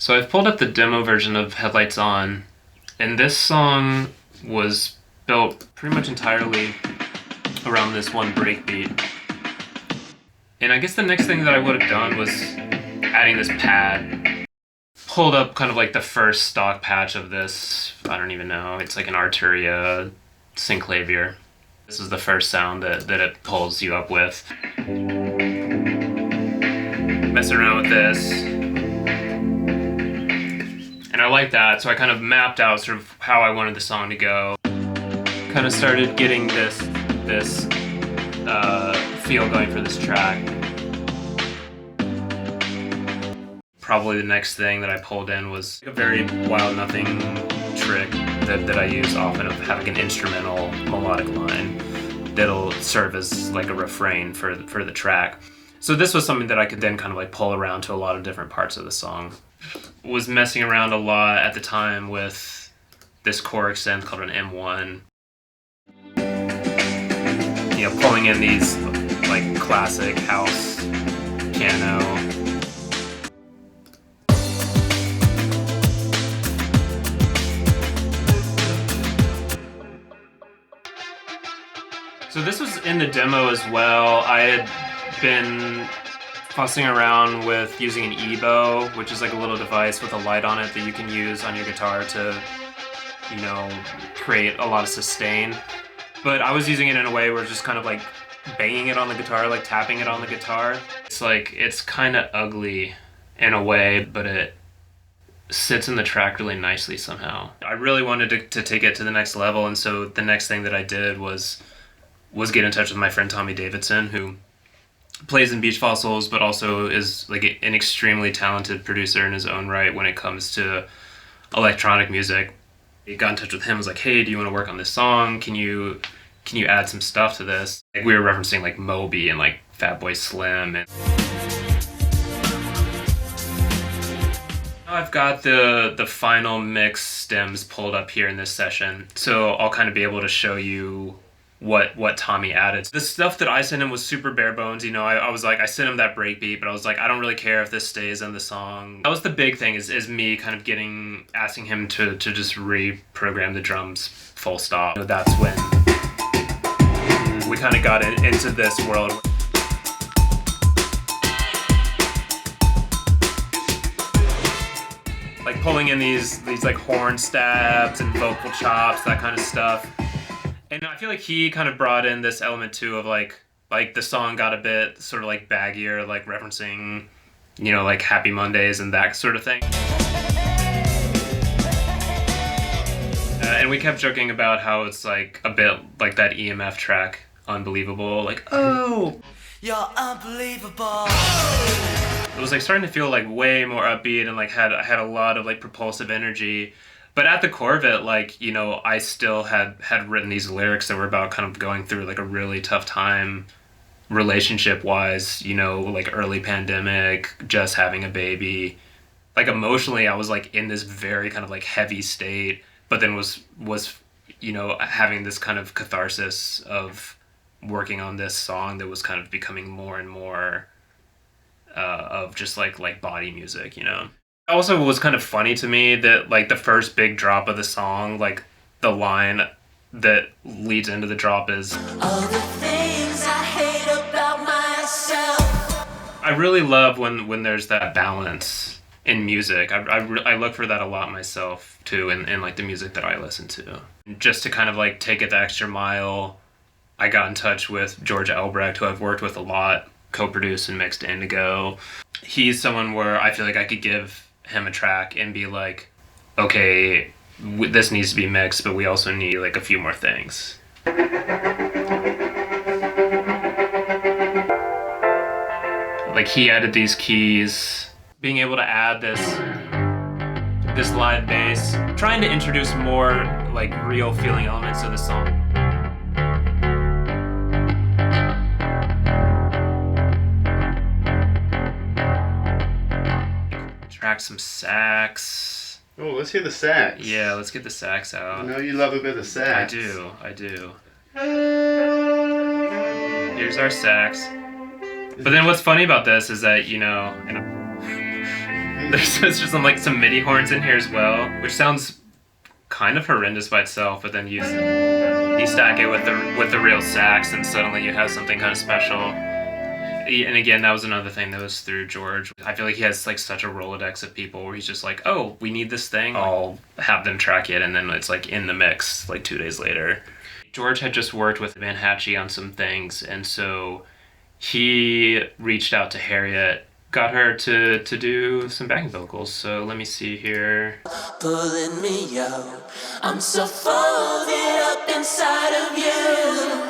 So I've pulled up the demo version of Headlights On, and this song was built pretty much entirely around this one breakbeat. And I guess the next thing that I would have done was adding this pad. Pulled up kind of like the first stock patch of this, I don't even know, it's like an Arturia synclavier. This is the first sound that it pulls you up with. Messing around with this. And I like that, so I kind of mapped out sort of how I wanted the song to go. Kind of started getting this feel going for this track. Probably the next thing that I pulled in was a very Wild Nothing trick that I use often, of having an instrumental melodic line that'll serve as like a refrain for the track. So this was something that I could then kind of like pull around to a lot of different parts of the song. Was messing around a lot at the time with this choric synth called an M1. You know, pulling in these like classic house piano. So this was in the demo as well. I had been fussing around with using an EBow, which is like a little device with a light on it that you can use on your guitar to, you know, create a lot of sustain. But I was using it in a way where it's just kind of like banging it on the guitar, like tapping it on the guitar. It's like, it's kind of ugly in a way, but it sits in the track really nicely somehow. I really wanted to take it to the next level, and so the next thing that I did was get in touch with my friend Tommy Davidson, who plays in Beach Fossils, but also is like an extremely talented producer in his own right when it comes to electronic music. He got in touch with him, was like, hey, do you want to work on this song? Can you add some stuff to this? Like, we were referencing like Moby and like Fatboy Slim. And now I've got the final mix stems pulled up here in this session, so I'll kind of be able to show you what Tommy added. The stuff that I sent him was super bare bones. You know, I was like, I sent him that breakbeat, but I was like, I don't really care if this stays in the song. That was the big thing, is me kind of asking him to just reprogram the drums full stop. You know, that's when we kind of got into this world. Like pulling in these like horn stabs and vocal chops, that kind of stuff. And I feel like he kind of brought in this element too of like the song got a bit sort of like baggier, like referencing, you know, like Happy Mondays and that sort of thing. And we kept joking about how it's like a bit like that EMF track, Unbelievable, like, oh, you're unbelievable. It was like starting to feel like way more upbeat and like had a lot of like propulsive energy. But at the core of it, like, you know, I still had written these lyrics that were about kind of going through like a really tough time relationship-wise, you know, like early pandemic, just having a baby. Like emotionally, I was like in this very kind of like heavy state, but then was you know, having this kind of catharsis of working on this song that was kind of becoming more and more of just like body music, you know. Also, was kind of funny to me that like the first big drop of the song, like the line that leads into the drop is, all the things I hate about myself. I really love when there's that balance in music. I look for that a lot myself too in like the music that I listen to. Just to kind of like take it the extra mile, I got in touch with George Elbrecht, who I've worked with a lot, co-produced and mixed Indigo. He's someone where I feel like I could give him a track and be like, okay, this needs to be mixed, but we also need like a few more things. Like he added these keys, being able to add this live bass, trying to introduce more like real feeling elements to the song. Track some sax. Oh, let's hear the sax. Yeah, let's get the sax out. I know you love a bit of sax. I do. Here's our sax. But then what's funny about this is that, you know, There's just some MIDI horns in here as well, which sounds kind of horrendous by itself, but then you stack it with the real sax, and suddenly you have something kind of special. And again, that was another thing that was through George. I feel like he has like such a Rolodex of people where he's just like, oh, we need this thing, I'll have them track it, and then it's like in the mix like 2 days later. George had just worked with Van Hatchie on some things, and so he reached out to Harriet, got her to do some backing vocals. So let me see here. Pulling me up, I'm so folded up inside of you.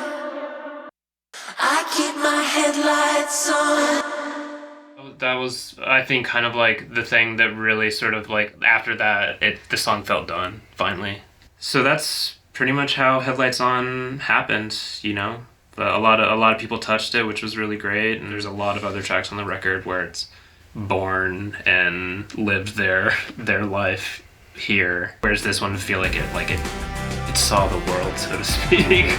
I keep my headlights on. That was, I think, kind of like the thing that really sort of like, after that, the song felt done, finally. So that's pretty much how Headlights On happened, you know? A lot of people touched it, which was really great, and there's a lot of other tracks on the record where it's born and lived their life here. Whereas this one feel like it saw the world, so to speak.